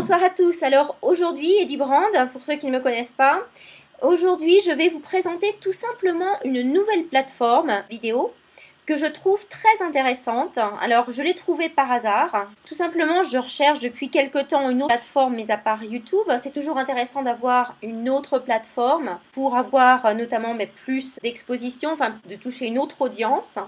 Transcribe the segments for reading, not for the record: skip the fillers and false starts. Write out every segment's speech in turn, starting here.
Bonsoir à tous. Alors aujourd'hui, Eddie Brand, pour ceux qui ne me connaissent pas, aujourd'hui je vais vous présenter tout simplement une nouvelle plateforme vidéo que je trouve très intéressante. Alors je l'ai trouvée par hasard. Tout simplement, je recherche depuis quelque temps une autre plateforme mis à part YouTube. C'est toujours intéressant d'avoir une autre plateforme pour avoir notamment plus d'exposition, enfin de toucher une autre audience.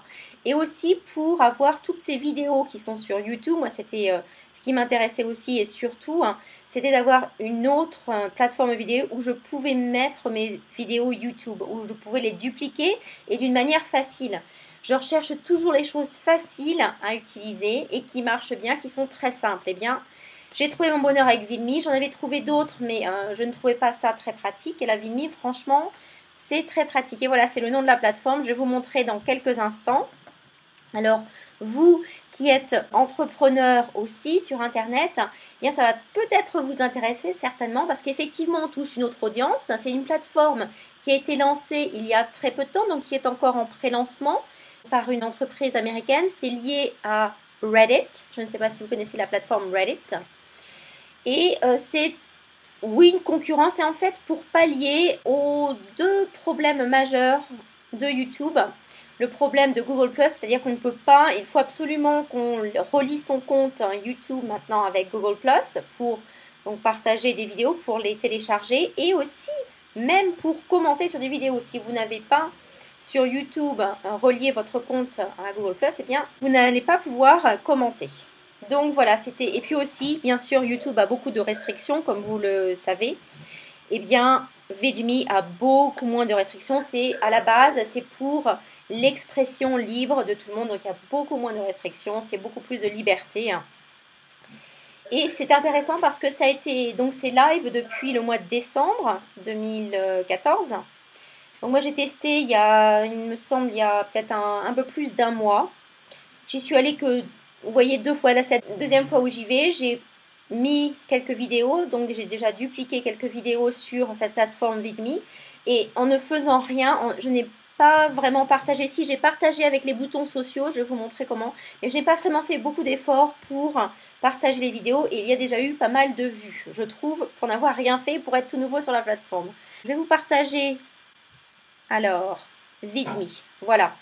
Et aussi pour avoir toutes ces vidéos qui sont sur YouTube. Moi, c'était ce qui m'intéressait aussi et surtout, c'était d'avoir une autre plateforme vidéo où je pouvais mettre mes vidéos YouTube, où je pouvais les dupliquer et d'une manière facile. Je recherche toujours les choses faciles à utiliser et qui marchent bien, qui sont très simples. Eh bien, j'ai trouvé mon bonheur avec Vidme. J'en avais trouvé d'autres, mais je ne trouvais pas ça très pratique. Et la Vidme, franchement, c'est très pratique. Et voilà, c'est le nom de la plateforme. Je vais vous montrer dans quelques instants. Alors, vous qui êtes entrepreneur aussi sur Internet, eh bien, ça va peut-être vous intéresser certainement parce qu'effectivement, on touche une autre audience. C'est une plateforme qui a été lancée il y a très peu de temps, donc qui est encore en pré-lancement par une entreprise américaine. C'est lié à Reddit. Je ne sais pas si vous connaissez la plateforme Reddit. Et c'est, oui, une concurrence. Et en fait, pour pallier aux deux problèmes majeurs de YouTube, le problème de Google+, c'est-à-dire qu'on ne peut pas, il faut absolument qu'on relie son compte YouTube maintenant avec Google+, pour donc partager des vidéos, pour les télécharger, et aussi même pour commenter sur des vidéos. Si vous n'avez pas sur YouTube relié votre compte à Google+, eh bien, vous n'allez pas pouvoir commenter. Donc voilà, c'était. Et puis aussi, bien sûr, YouTube a beaucoup de restrictions, comme vous le savez. Eh bien, Vidme a beaucoup moins de restrictions. C'est à la base, c'est pour l'expression libre de tout le monde. Donc, il y a beaucoup moins de restrictions. C'est beaucoup plus de liberté. Et c'est intéressant parce que ça a été. Donc, c'est live depuis le mois de décembre 2014. Donc, moi, j'ai testé il me semble, il y a peut-être un peu plus d'un mois. J'y suis allée que, vous voyez, 2 fois. Là, c'est la deuxième fois où j'y vais. J'ai mis quelques vidéos, donc j'ai déjà dupliqué quelques vidéos sur cette plateforme Vidme, et en ne faisant rien, je n'ai pas vraiment partagé. Si, j'ai partagé avec les boutons sociaux, je vais vous montrer comment, mais je n'ai pas vraiment fait beaucoup d'efforts pour partager les vidéos, et il y a déjà eu pas mal de vues, je trouve, pour n'avoir rien fait, pour être tout nouveau sur la plateforme. Je vais vous partager, alors, Vidme, voilà.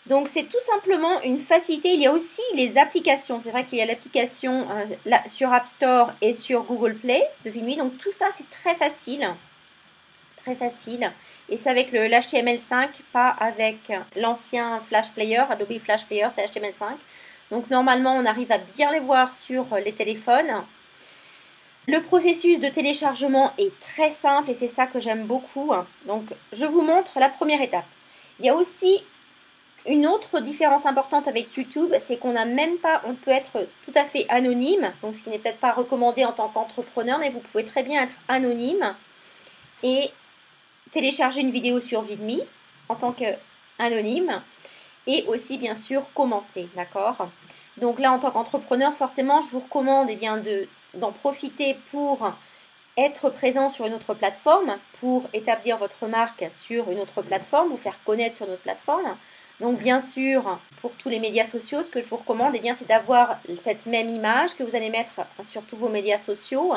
Donc, c'est tout simplement une facilité. Il y a aussi les applications. C'est vrai qu'il y a l'application sur App Store et sur Google Play de Vidme. Donc, tout ça, c'est très facile. Très facile. Et c'est avec l'HTML5, pas avec l'ancien Flash Player, Adobe Flash Player, c'est HTML5. Donc, normalement, on arrive à bien les voir sur les téléphones. Le processus de téléchargement est très simple et c'est ça que j'aime beaucoup. Donc, je vous montre la première étape. Il y a aussi une autre différence importante avec YouTube, c'est qu'on n'a même pas, on peut être tout à fait anonyme, donc ce qui n'est peut-être pas recommandé en tant qu'entrepreneur, mais vous pouvez très bien être anonyme et télécharger une vidéo sur Vidme en tant qu'anonyme et aussi bien sûr commenter, d'accord? Donc là, en tant qu'entrepreneur, forcément, je vous recommande d'en profiter pour être présent sur une autre plateforme, pour établir votre marque sur une autre plateforme, vous faire connaître sur notre plateforme. Donc bien sûr, pour tous les médias sociaux, ce que je vous recommande, c'est d'avoir cette même image que vous allez mettre sur tous vos médias sociaux.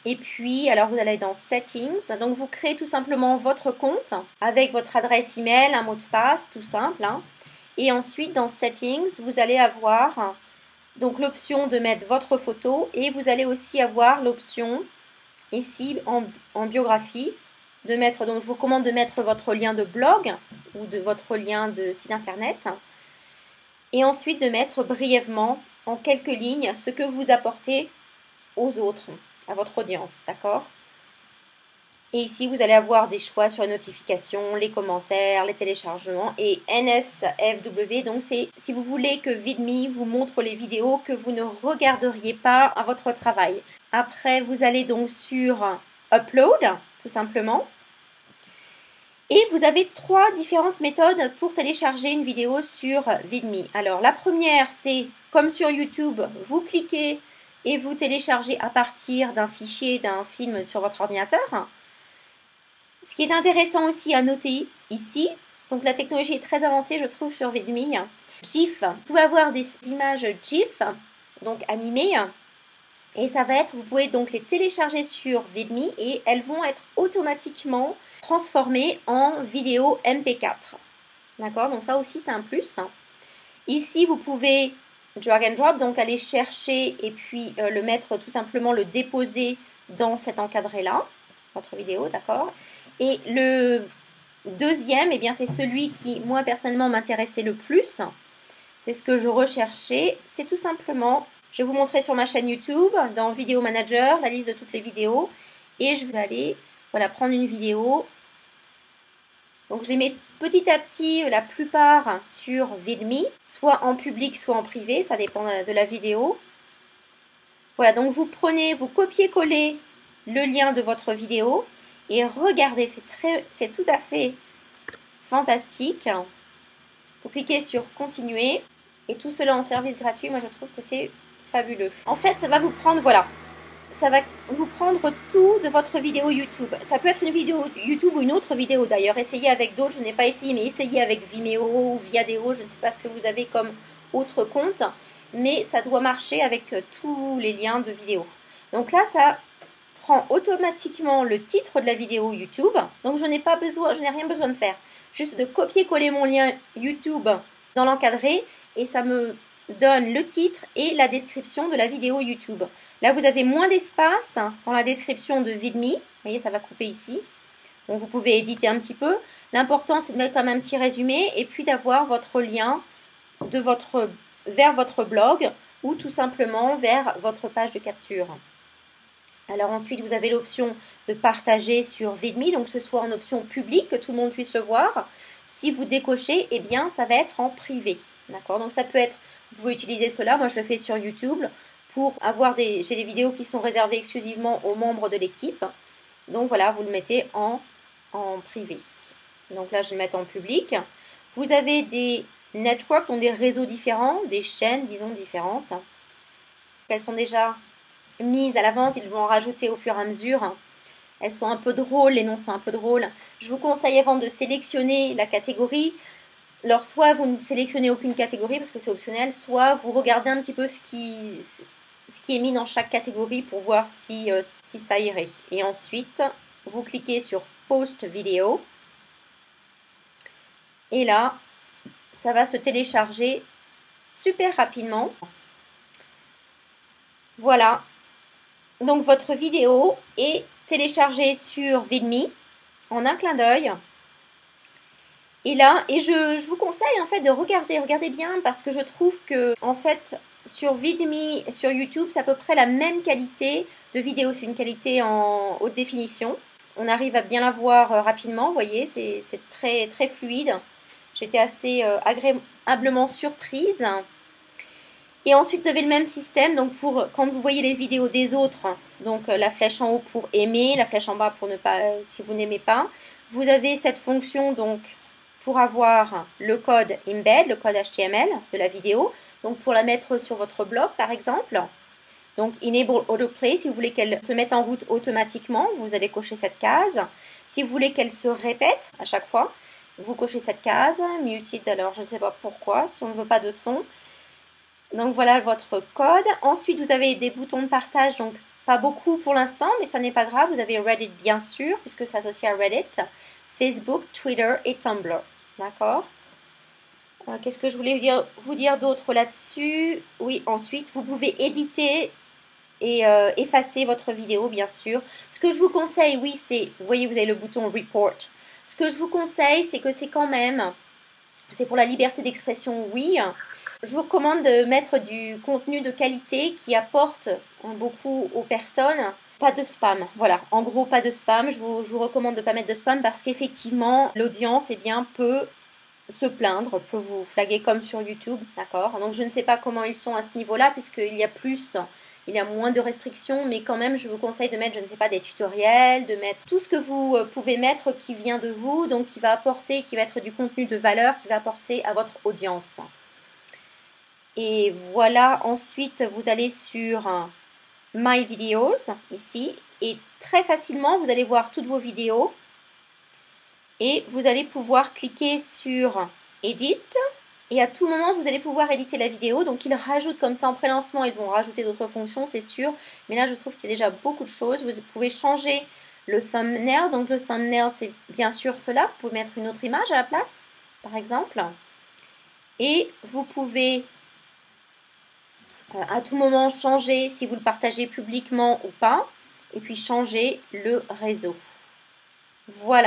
Et puis, alors vous allez dans Settings. Donc vous créez tout simplement votre compte avec votre adresse email, un mot de passe, tout simple. Et ensuite, dans Settings, vous allez avoir donc l'option de mettre votre photo et vous allez aussi avoir l'option ici en biographie de mettre, donc je vous recommande de mettre votre lien de blog ou de votre lien de site internet et ensuite de mettre brièvement en quelques lignes ce que vous apportez aux autres, à votre audience, d'accord? Et ici vous allez avoir des choix sur les notifications, les commentaires, les téléchargements et NSFW, donc c'est si vous voulez que Vidme vous montre les vidéos que vous ne regarderiez pas à votre travail. Après vous allez donc sur Upload, tout simplement. Et vous avez 3 différentes méthodes pour télécharger une vidéo sur Vidme. Alors la première, c'est comme sur YouTube, vous cliquez et vous téléchargez à partir d'un fichier, d'un film sur votre ordinateur. Ce qui est intéressant aussi à noter ici, donc la technologie est très avancée je trouve sur Vidme. GIF, vous pouvez avoir des images GIF, donc animées, Et ça va être, vous pouvez donc les télécharger sur Vidme et elles vont être automatiquement transformées en vidéo MP4. D'accord? Donc ça aussi c'est un plus. Ici vous pouvez drag and drop, donc aller chercher et puis le mettre tout simplement, le déposer dans cet encadré là, votre vidéo, d'accord? Et le deuxième, eh bien c'est celui qui moi personnellement m'intéressait le plus. C'est ce que je recherchais. C'est tout simplement, je vais vous montrer sur ma chaîne YouTube, dans Vidéo Manager, la liste de toutes les vidéos. Et je vais aller, voilà, prendre une vidéo. Donc je les mets petit à petit, la plupart sur Vidme, soit en public, soit en privé, ça dépend de la vidéo. Voilà, donc vous prenez, vous copiez-collez le lien de votre vidéo et regardez, c'est tout à fait fantastique. Vous cliquez sur continuer et tout cela en service gratuit. Moi, je trouve que c'est fabuleux. En fait, ça va vous prendre, voilà, ça va vous prendre tout de votre vidéo YouTube. Ça peut être une vidéo YouTube ou une autre vidéo d'ailleurs. Essayez avec d'autres, je n'ai pas essayé, mais essayez avec Vimeo ou Viadeo. Je ne sais pas ce que vous avez comme autre compte, mais ça doit marcher avec tous les liens de vidéo. Donc là, ça prend automatiquement le titre de la vidéo YouTube. Donc je n'ai rien besoin de faire. Juste de copier-coller mon lien YouTube dans l'encadré et ça me donne le titre et la description de la vidéo YouTube. Là, vous avez moins d'espace dans la description de Vidme. Vous voyez, ça va couper ici. Donc, vous pouvez éditer un petit peu. L'important, c'est de mettre comme un petit résumé et puis d'avoir votre lien vers votre blog ou tout simplement vers votre page de capture. Alors ensuite, vous avez l'option de partager sur Vidme, donc que ce soit en option publique, que tout le monde puisse le voir. Si vous décochez, eh bien, ça va être en privé. D'accord? Donc ça peut être, vous pouvez utiliser cela. Moi, je le fais sur YouTube pour avoir j'ai des vidéos qui sont réservées exclusivement aux membres de l'équipe. Donc voilà, vous le mettez en privé. Donc là, je vais le mettre en public. Vous avez des networks, donc des réseaux différents, des chaînes, disons, différentes. Elles sont déjà mises à l'avance, ils vont en rajouter au fur et à mesure. Elles sont un peu drôles, les noms sont un peu drôles. Je vous conseille avant de sélectionner la catégorie, alors soit vous ne sélectionnez aucune catégorie parce que c'est optionnel, soit vous regardez un petit peu ce qui est mis dans chaque catégorie pour voir si ça irait. Et ensuite, vous cliquez sur Post Vidéo. Et là, ça va se télécharger super rapidement. Voilà. Donc votre vidéo est téléchargée sur Vidme en un clin d'œil. Et là, je vous conseille en fait de regardez bien parce que je trouve que en fait sur Vidme, sur YouTube, c'est à peu près la même qualité de vidéo. C'est une qualité en haute définition. On arrive à bien la voir rapidement, vous voyez, c'est très, très fluide. J'étais assez agréablement surprise. Et ensuite, vous avez le même système, donc pour quand vous voyez les vidéos des autres, donc la flèche en haut pour aimer, la flèche en bas pour ne pas, si vous n'aimez pas. Vous avez cette fonction donc pour avoir le code embed, le code HTML de la vidéo, donc pour la mettre sur votre blog par exemple. Donc enable autoplay, si vous voulez qu'elle se mette en route automatiquement, vous allez cocher cette case. Si vous voulez qu'elle se répète à chaque fois, vous cochez cette case. Muted, alors je ne sais pas pourquoi, si on ne veut pas de son. Donc voilà votre code. Ensuite, vous avez des boutons de partage, donc pas beaucoup pour l'instant, mais ça n'est pas grave. Vous avez Reddit bien sûr, puisque c'est associé à Reddit, Facebook, Twitter et Tumblr. D'accord? Qu'est-ce que je voulais vous dire d'autre là-dessus? Oui, ensuite, vous pouvez éditer et effacer votre vidéo, bien sûr. Ce que je vous conseille, oui, c'est, vous voyez, vous avez le bouton Report. Ce que je vous conseille, c'est que c'est quand même, c'est pour la liberté d'expression, oui. Je vous recommande de mettre du contenu de qualité qui apporte beaucoup aux personnes. Pas de spam, voilà. En gros, pas de spam. Je vous recommande de ne pas mettre de spam parce qu'effectivement, l'audience peut se plaindre, peut vous flaguer comme sur YouTube, d'accord? Donc, je ne sais pas comment ils sont à ce niveau-là puisqu'il y a moins de restrictions, mais quand même, je vous conseille de mettre, je ne sais pas, des tutoriels, de mettre tout ce que vous pouvez mettre qui vient de vous, donc qui va être du contenu de valeur, qui va apporter à votre audience. Et voilà, ensuite, vous allez sur My Videos, ici, et très facilement, vous allez voir toutes vos vidéos. Et vous allez pouvoir cliquer sur Edit, Et à tout moment, vous allez pouvoir éditer la vidéo. Donc, ils rajoutent comme ça en pré-lancement, ils vont rajouter d'autres fonctions, c'est sûr. Mais là, je trouve qu'il y a déjà beaucoup de choses. Vous pouvez changer le thumbnail. Donc, le thumbnail, c'est bien sûr cela. Vous pouvez mettre une autre image à la place, par exemple. Et vous pouvez à tout moment changer si vous le partagez publiquement ou pas. Et puis, changer le réseau. Voilà.